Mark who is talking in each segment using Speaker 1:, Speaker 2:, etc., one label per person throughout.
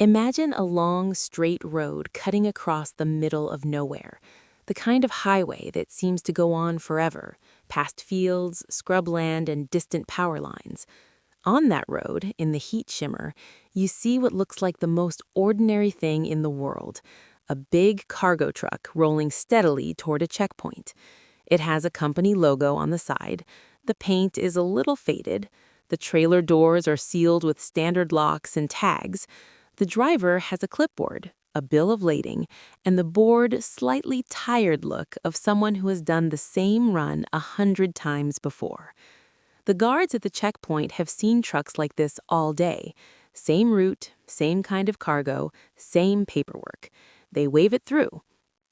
Speaker 1: Imagine a long, straight road cutting across the middle of nowhere, the kind of highway that seems to go on forever, past fields, scrubland, and distant power lines. On that road, in the heat shimmer, you see what looks like the most ordinary thing in the world, a big cargo truck rolling steadily toward a checkpoint. It has a company logo on the side. The paint is a little faded. The trailer doors are sealed with standard locks and tags. The driver has a clipboard, a bill of lading, and the bored, slightly tired look of someone who has done the same run 100 times before. The guards at the checkpoint have seen trucks like this all day. Same route, same kind of cargo, same paperwork. They wave it through.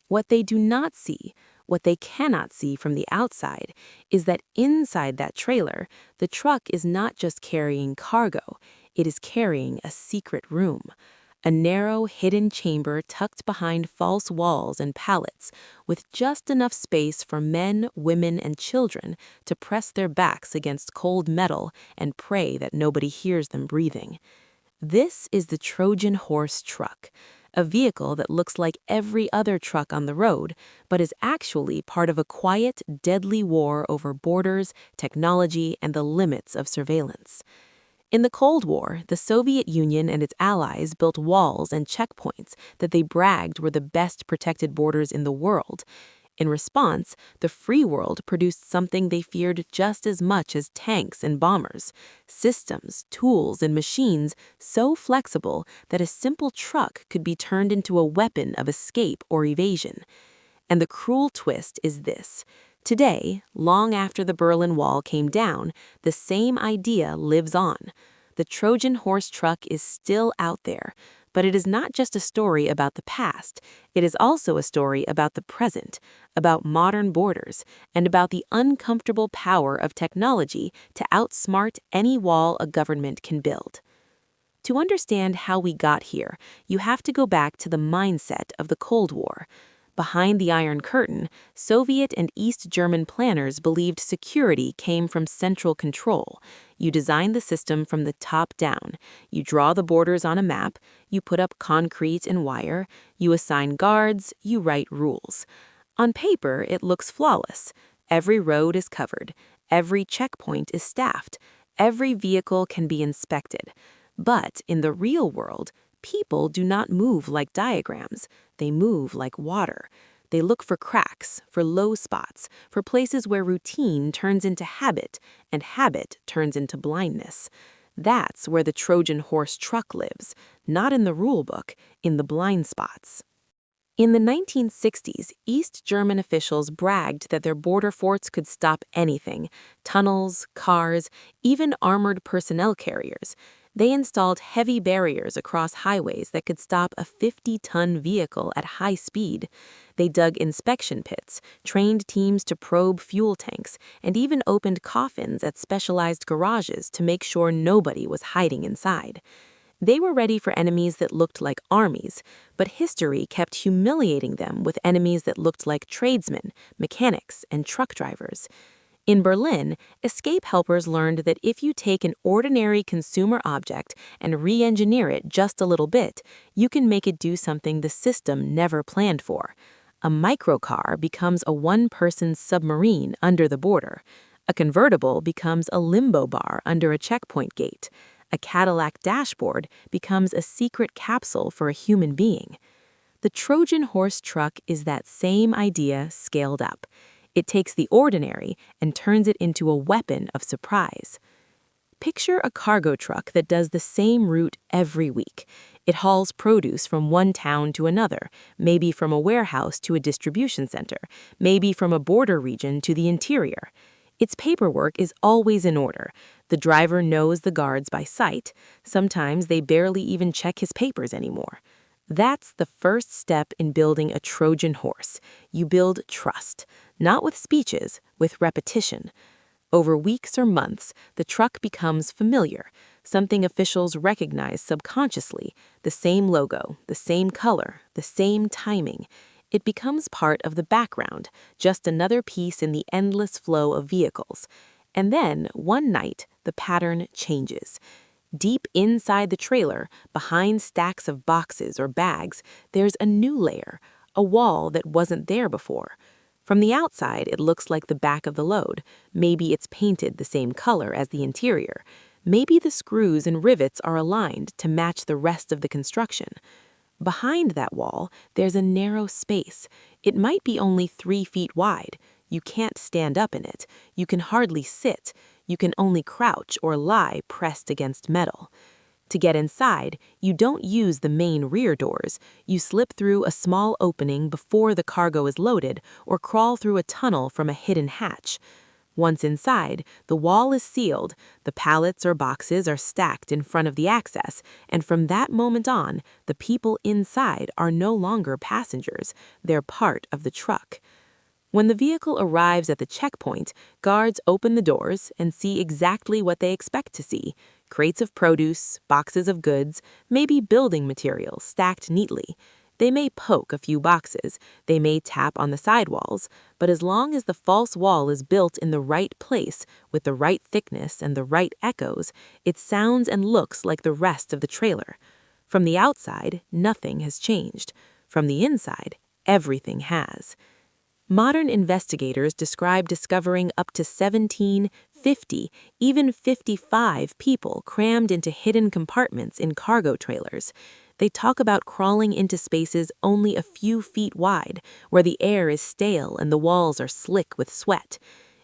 Speaker 1: What they do not see, what they cannot see from the outside, is that inside that trailer, the truck is not just carrying cargo, it is carrying a secret room. A narrow, hidden chamber tucked behind false walls and pallets, with just enough space for men, women, and children to press their backs against cold metal and pray that nobody hears them breathing. This is the Trojan horse truck, a vehicle that looks like every other truck on the road, but is actually part of a quiet, deadly war over borders, technology, and the limits of surveillance. In the Cold War, the Soviet Union and its allies built walls and checkpoints that they bragged were the best protected borders in the world. In response, the free world produced something they feared just as much as tanks and bombers: systems, tools, and machines so flexible that a simple truck could be turned into a weapon of escape or evasion. And the cruel twist is this. Today, long after the Berlin Wall came down, the same idea lives on. The Trojan horse truck is still out there, but it is not just a story about the past. It is also a story about the present, about modern borders, and about the uncomfortable power of technology to outsmart any wall a government can build. To understand how we got here, you have to go back to the mindset of the Cold War. Behind the Iron Curtain, Soviet and East German planners believed security came from central control. You design the system from the top down. You draw the borders on a map, you put up concrete and wire, you assign guards, you write rules. On paper, it looks flawless. Every road is covered. Every checkpoint is staffed. Every vehicle can be inspected. But in the real world, people do not move like diagrams. They move like water. They look for cracks, for low spots, for places where routine turns into habit, and habit turns into blindness. That's where the Trojan horse truck lives, not in the rule book, in the blind spots. In the 1960s, East German officials bragged that their border forts could stop anything: tunnels, cars, even armored personnel carriers. They installed heavy barriers across highways that could stop a 50-ton vehicle at high speed. They dug inspection pits, trained teams to probe fuel tanks, and even opened coffins at specialized garages to make sure nobody was hiding inside. They were ready for enemies that looked like armies, but history kept humiliating them with enemies that looked like tradesmen, mechanics, and truck drivers. In Berlin, escape helpers learned that if you take an ordinary consumer object and re-engineer it just a little bit, you can make it do something the system never planned for. A microcar becomes a one-person submarine under the border. A convertible becomes a limbo bar under a checkpoint gate. A Cadillac dashboard becomes a secret capsule for a human being. The Trojan horse truck is that same idea scaled up. It takes the ordinary and turns it into a weapon of surprise. Picture a cargo truck that does the same route every week. It hauls produce from one town to another, maybe from a warehouse to a distribution center, maybe from a border region to the interior. Its paperwork is always in order. The driver knows the guards by sight. Sometimes they barely even check his papers anymore. That's the first step in building a Trojan horse. You build trust, not with speeches, with repetition. Over weeks or months, the truck becomes familiar, something officials recognize subconsciously: the same logo, the same color, the same timing. It becomes part of the background, just another piece in the endless flow of vehicles. And then, one night, the pattern changes. Deep inside the trailer, behind stacks of boxes or bags, there's a new layer, a wall that wasn't there before. From the outside, it looks like the back of the load. Maybe it's painted the same color as the interior. Maybe the screws and rivets are aligned to match the rest of the construction. Behind that wall, there's a narrow space. It might be only 3 feet wide. You can't stand up in it. You can hardly sit. You can only crouch or lie pressed against metal. To get inside, you don't use the main rear doors. You slip through a small opening before the cargo is loaded or crawl through a tunnel from a hidden hatch. Once inside, the wall is sealed, the pallets or boxes are stacked in front of the access, and from that moment on, the people inside are no longer passengers, they're part of the truck. When the vehicle arrives at the checkpoint, guards open the doors and see exactly what they expect to see: crates of produce, boxes of goods, maybe building materials stacked neatly. They may poke a few boxes, they may tap on the sidewalls, but as long as the false wall is built in the right place, with the right thickness and the right echoes, it sounds and looks like the rest of the trailer. From the outside, nothing has changed. From the inside, everything has. Modern investigators describe discovering up to 17, 50, even 55 people crammed into hidden compartments in cargo trailers. They talk about crawling into spaces only a few feet wide, where the air is stale and the walls are slick with sweat.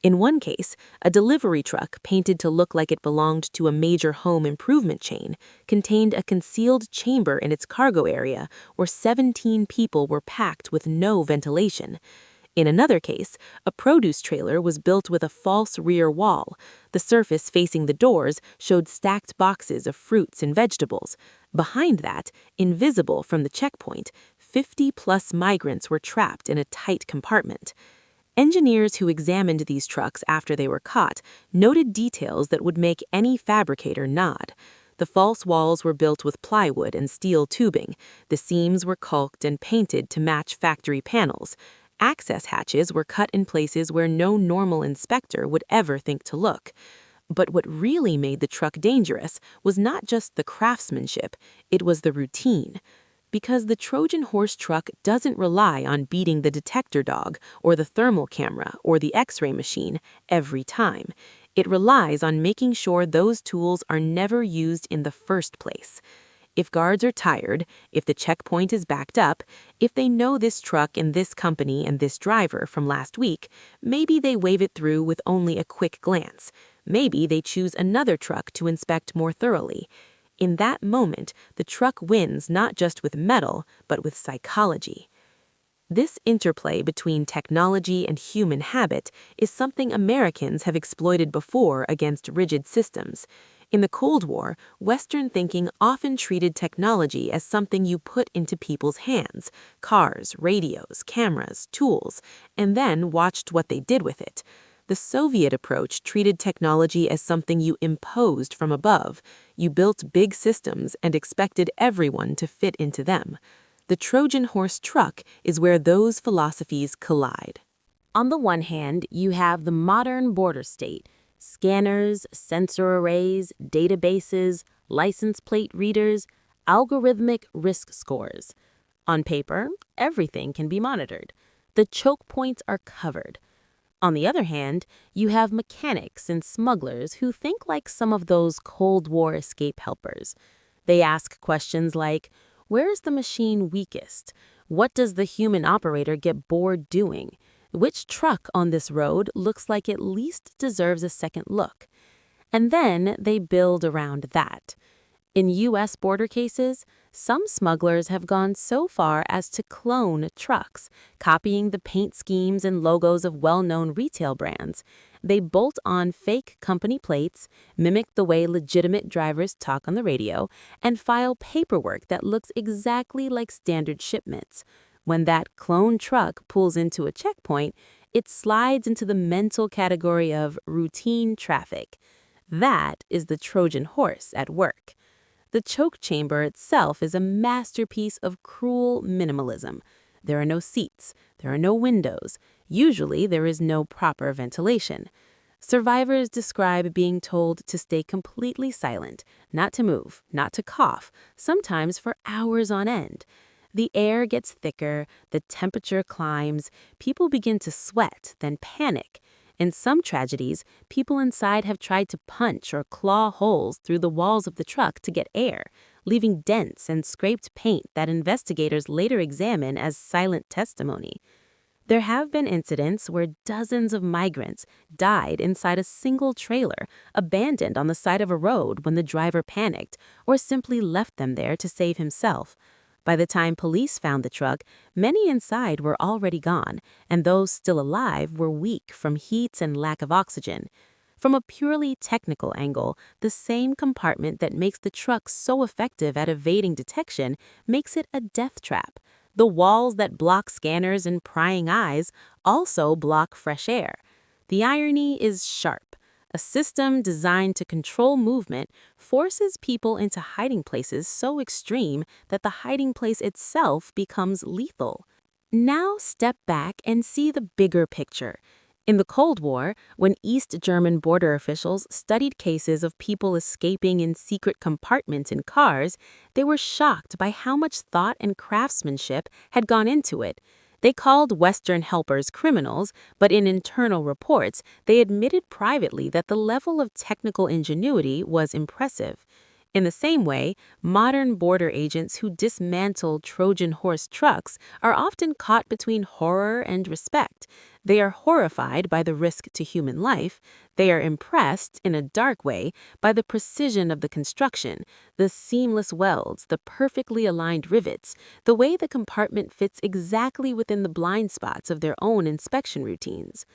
Speaker 1: In one case, a delivery truck painted to look like it belonged to a major home improvement chain contained a concealed chamber in its cargo area where 17 people were packed with no ventilation. In another case, a produce trailer was built with a false rear wall. The surface facing the doors showed stacked boxes of fruits and vegetables. Behind that, invisible from the checkpoint, 50-plus migrants were trapped in a tight compartment. Engineers who examined these trucks after they were caught noted details that would make any fabricator nod. The false walls were built with plywood and steel tubing. The seams were caulked and painted to match factory panels. Access hatches were cut in places where no normal inspector would ever think to look. But what really made the truck dangerous was not just the craftsmanship, it was the routine. Because the Trojan horse truck doesn't rely on beating the detector dog or the thermal camera or the X-ray machine every time. It relies on making sure those tools are never used in the first place. If guards are tired, if the checkpoint is backed up, if they know this truck and this company and this driver from last week, maybe they wave it through with only a quick glance. Maybe they choose another truck to inspect more thoroughly. In that moment, the truck wins not just with metal, but with psychology. This interplay between technology and human habit is something Americans have exploited before against rigid systems. In the Cold War, Western thinking often treated technology as something you put into people's hands: cars, radios, cameras, tools, and then watched what they did with it. The Soviet approach treated technology as something you imposed from above. You built big systems and expected everyone to fit into them. The Trojan horse truck is where those philosophies collide. On the one hand, you have the modern border state: scanners, sensor arrays, databases, license plate readers, algorithmic risk scores. On paper, everything can be monitored. The choke points are covered. On the other hand, you have mechanics and smugglers who think like some of those Cold War escape helpers. They ask questions like, where is the machine weakest? What does the human operator get bored doing? Which truck on this road looks like it least deserves a second look? And then they build around that. In U.S. border cases, some smugglers have gone so far as to clone trucks, copying the paint schemes and logos of well-known retail brands. They bolt on fake company plates, mimic the way legitimate drivers talk on the radio, and file paperwork that looks exactly like standard shipments. When that clone truck pulls into a checkpoint, it slides into the mental category of routine traffic. That is the Trojan horse at work. The choke chamber itself is a masterpiece of cruel minimalism. There are no seats, there are no windows. Usually there is no proper ventilation. Survivors describe being told to stay completely silent, not to move, not to cough, sometimes for hours on end. The air gets thicker, the temperature climbs, people begin to sweat, then panic. In some tragedies, people inside have tried to punch or claw holes through the walls of the truck to get air, leaving dents and scraped paint that investigators later examine as silent testimony. There have been incidents where dozens of migrants died inside a single trailer, abandoned on the side of a road when the driver panicked or simply left them there to save himself. By the time police found the truck, many inside were already gone, and those still alive were weak from heat and lack of oxygen. From a purely technical angle, the same compartment that makes the truck so effective at evading detection makes it a death trap. The walls that block scanners and prying eyes also block fresh air. The irony is sharp. A system designed to control movement forces people into hiding places so extreme that the hiding place itself becomes lethal. Now step back and see the bigger picture. In the Cold War, when East German border officials studied cases of people escaping in secret compartments in cars, they were shocked by how much thought and craftsmanship had gone into it. They called Western helpers criminals, but in internal reports, they admitted privately that the level of technical ingenuity was impressive. In the same way, modern border agents who dismantle Trojan horse trucks are often caught between horror and respect. They are horrified by the risk to human life. They are impressed, in a dark way, by the precision of the construction, the seamless welds, the perfectly aligned rivets, the way the compartment fits exactly within the blind spots of their own inspection routines.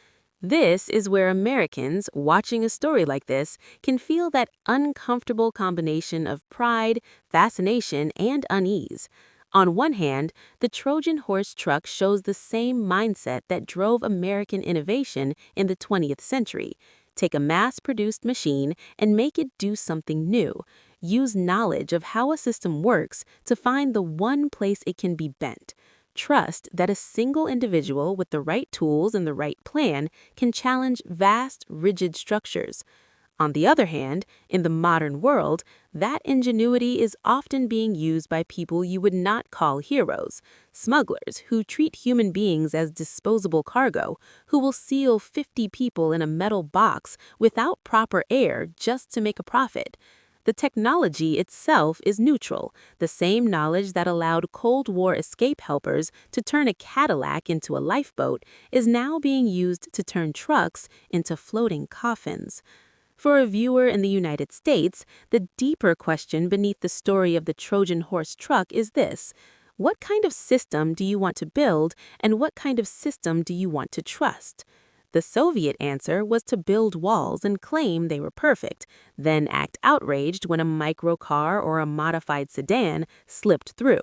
Speaker 1: This is where Americans, watching a story like this, can feel that uncomfortable combination of pride, fascination, and unease. On one hand, the Trojan horse truck shows the same mindset that drove American innovation in the 20th century. Take a mass-produced machine and make it do something new. Use knowledge of how a system works to find the one place it can be bent. Trust that a single individual with the right tools and the right plan can challenge vast, rigid structures. On the other hand, in the modern world, that ingenuity is often being used by people you would not call heroes, smugglers who treat human beings as disposable cargo, who will seal 50 people in a metal box without proper air just to make a profit. The technology itself is neutral. The same knowledge that allowed Cold War escape helpers to turn a Cadillac into a lifeboat is now being used to turn trucks into floating coffins. For a viewer in the United States, the deeper question beneath the story of the Trojan horse truck is this: what kind of system do you want to build, and what kind of system do you want to trust? The Soviet answer was to build walls and claim they were perfect, then act outraged when a microcar or a modified sedan slipped through.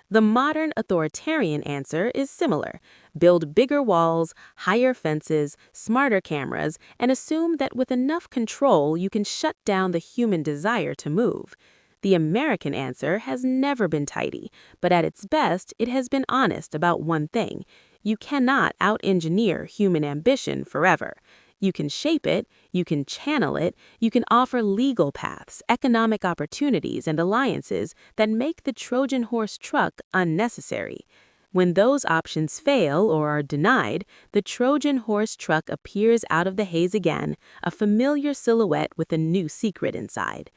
Speaker 1: The modern authoritarian answer is similar. Build bigger walls, higher fences, smarter cameras, and assume that with enough control you can shut down the human desire to move. The American answer has never been tidy, but at its best it has been honest about one thing. You cannot out-engineer human ambition forever. You can shape it, you can channel it, you can offer legal paths, economic opportunities, and alliances that make the Trojan horse truck unnecessary. When those options fail or are denied, the Trojan horse truck appears out of the haze again, a familiar silhouette with a new secret inside.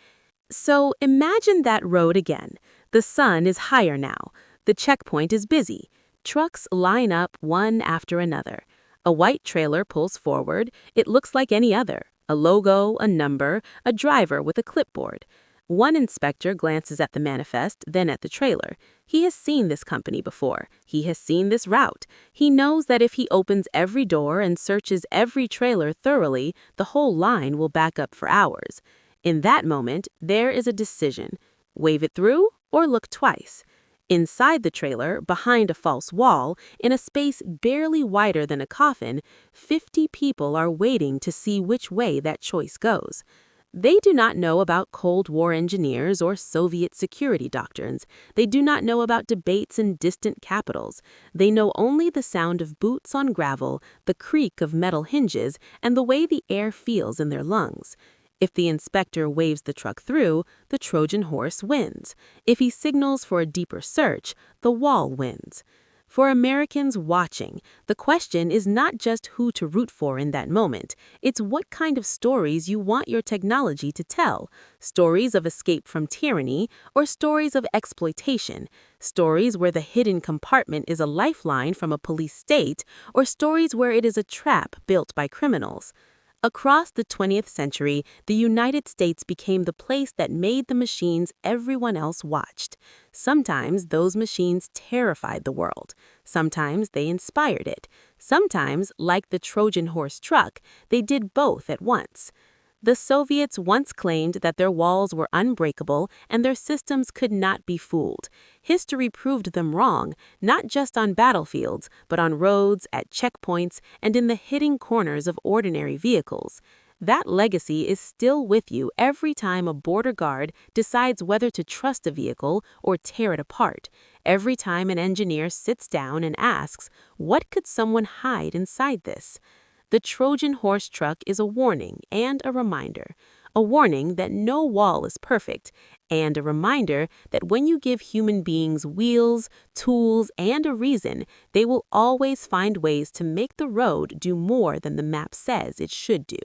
Speaker 1: So imagine that road again. The sun is higher now. The checkpoint is busy. Trucks line up one after another. A white trailer pulls forward. It looks like any other. A logo, a number, a driver with a clipboard. One inspector glances at the manifest, then at the trailer. He has seen this company before. He has seen this route. He knows that if he opens every door and searches every trailer thoroughly, the whole line will back up for hours. In that moment, there is a decision. Wave it through or look twice. Inside the trailer, behind a false wall, in a space barely wider than a coffin, 50 people are waiting to see which way that choice goes. They do not know about Cold War engineers or Soviet security doctrines. They do not know about debates in distant capitals. They know only the sound of boots on gravel, the creak of metal hinges, and the way the air feels in their lungs. If the inspector waves the truck through, the Trojan horse wins. If he signals for a deeper search, the wall wins. For Americans watching, the question is not just who to root for in that moment. It's what kind of stories you want your technology to tell. Stories of escape from tyranny or stories of exploitation. Stories where the hidden compartment is a lifeline from a police state or stories where it is a trap built by criminals. Across the 20th century, the United States became the place that made the machines everyone else watched. Sometimes those machines terrified the world. Sometimes they inspired it. Sometimes, like the Trojan horse truck, they did both at once. The Soviets once claimed that their walls were unbreakable and their systems could not be fooled. History proved them wrong, not just on battlefields, but on roads, at checkpoints, and in the hidden corners of ordinary vehicles. That legacy is still with you every time a border guard decides whether to trust a vehicle or tear it apart. Every time an engineer sits down and asks, what could someone hide inside this? The Trojan horse truck is a warning and a reminder. A warning that no wall is perfect, and a reminder that when you give human beings wheels, tools, and a reason, they will always find ways to make the road do more than the map says it should do.